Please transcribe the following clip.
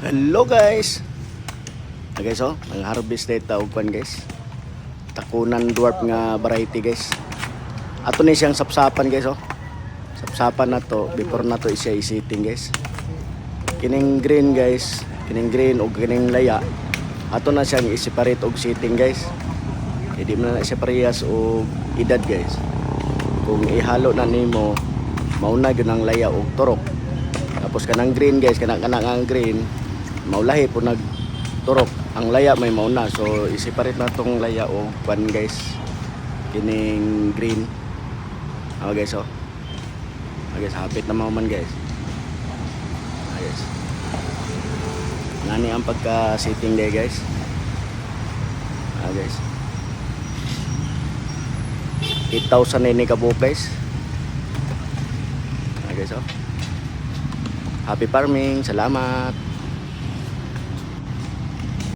Hello guys. Guys oh, nag-harvest data og kwan guys. Takunan dwarf nga variety guys. Ato ni siyang sapsapan guys oh. Sapsapan na to before na to siya isiting guys. Kining green guys, kining green og kining laya. Ato na siyang i-separate og sitting guys. Hindi man na siya parehas og edad guys. Kung ihalo na nimo mauna gyud ang laya og turok. Tapos kanang green guys, kanang green maulahi po nagturok. Ang laya may mauna, so i-separate na tong laya o kwan guys, kining green. Guys oh, guys hapit na man guys. Guys nani ang pagka sitting day guys. Guys 8,000 na ini kabuok guys. Guys oh, happy farming, salamat.